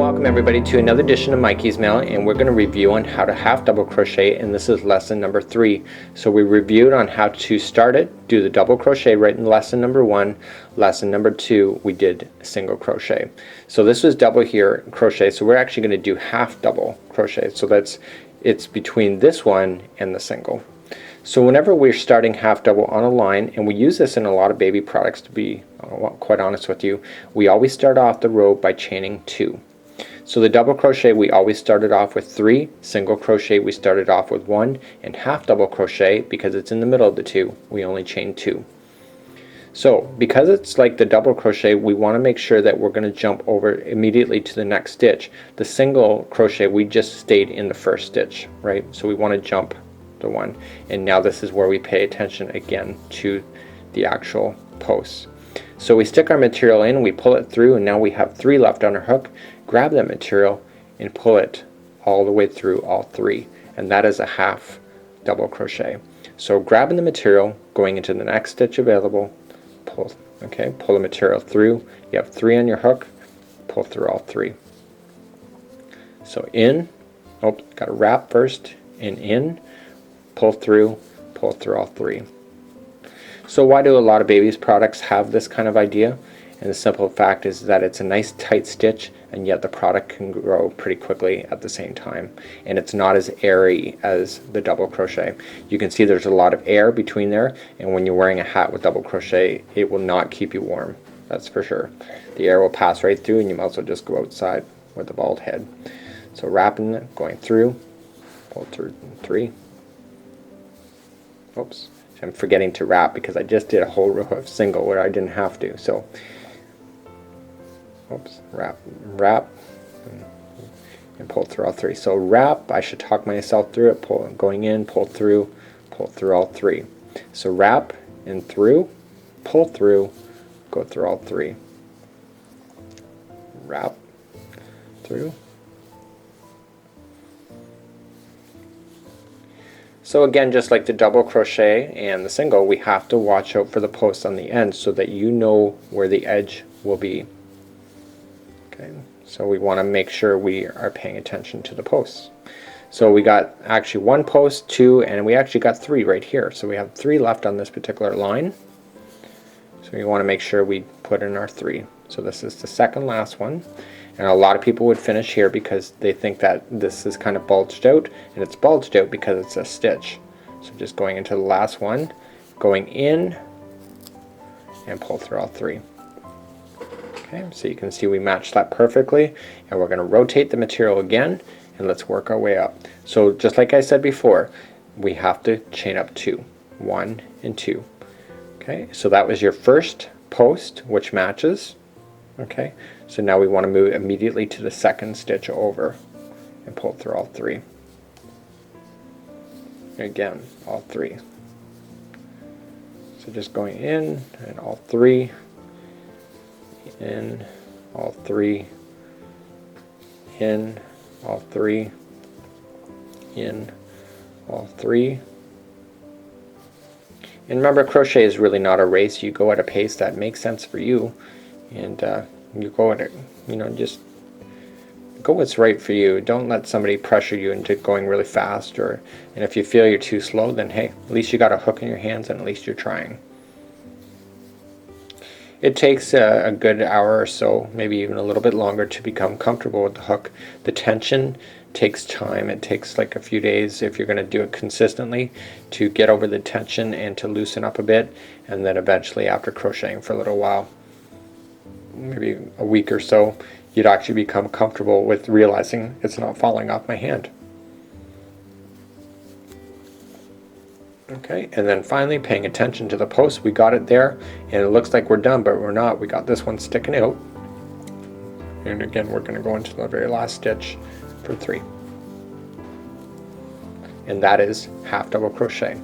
welcome everybody to another edition of Mikey's Mail, and we're going to review on how to half double crochet, and this is lesson number 3. So we reviewed on how to start it, do the double crochet right in lesson number 1. Lesson number 2 we did single crochet. So this was double here crochet, so we're actually going to do half double crochet. So it's between this one and the single. So whenever we're starting half double on a line, and we use this in a lot of baby products, to be quite honest with you, we always start off the row by chaining 2. So the double crochet we always started off with 3, single crochet we started off with 1, and half double crochet, because it's in the middle of the 2, we only chain 2. So because it's like the double crochet, we want to make sure that we're going to jump over immediately to the next stitch. The single crochet, we just stayed in the first stitch, right? So we want to jump the one, and now this is where we pay attention again to the actual posts. So we stick our material in, we pull it through, and now we have 3 left on our hook. Grab that material and pull it all the way through all 3, and that is a half double crochet. So grabbing the material, going into the next stitch available, pull the material through. You have 3 on your hook, pull through all 3. So in, got to wrap first, and in, pull through all 3. So why do a lot of babies products have this kind of idea? And the simple fact is that it's a nice tight stitch, and yet the product can grow pretty quickly at the same time, and it's not as airy as the double crochet. You can see there's a lot of air between there, and when you're wearing a hat with double crochet, it will not keep you warm, that's for sure. The air will pass right through, and you might as well just go outside with a bald head. So wrapping it, going through, pull through 3. Oops, I'm forgetting to wrap because I just did a whole row of single where I didn't have to. So wrap, and pull through all 3. So wrap, I should talk myself through it, going in, pull through all 3. So wrap and through, pull through, go through all 3. Wrap, through. So again, just like the double crochet and the single, we have to watch out for the posts on the end so that you know where the edge will be. Okay, so we want to make sure we are paying attention to the posts. So we got actually 1 post, 2, and we actually got 3 right here. So we have 3 left on this particular line. So we want to make sure we put in our 3. So this is the second last one. And a lot of people would finish here because they think that this is kind of bulged out, and it's bulged out because it's a stitch. So just going into the last one, going in, and pull through all 3. Okay, so you can see we matched that perfectly, and we're going to rotate the material again, and let's work our way up. So just like I said before, we have to chain up 2, 1 and 2. Okay, so that was your first post, which matches. Okay, so now we want to move immediately to the second stitch over and pull through all 3. Again, all 3. So just going in and all 3, in, all 3, in, all 3, in, all 3. And remember, crochet is really not a race. You go at a pace that makes sense for you. And you go at it, just go what's right for you. Don't let somebody pressure you into going really fast, and if you feel you're too slow, then hey, at least you got a hook in your hands, and at least you're trying. It takes a good hour or so, maybe even a little bit longer, to become comfortable with the hook. The tension takes time. It takes like a few days, if you're going to do it consistently, to get over the tension and to loosen up a bit, and then eventually, after crocheting for a little while, maybe a week or so, you'd actually become comfortable with realizing it's not falling off my hand. Okay, and then finally paying attention to the post. We got it there, and it looks like we're done, but we're not. We got this one sticking out, and again we're going to go into the very last stitch for 3, and that is half double crochet.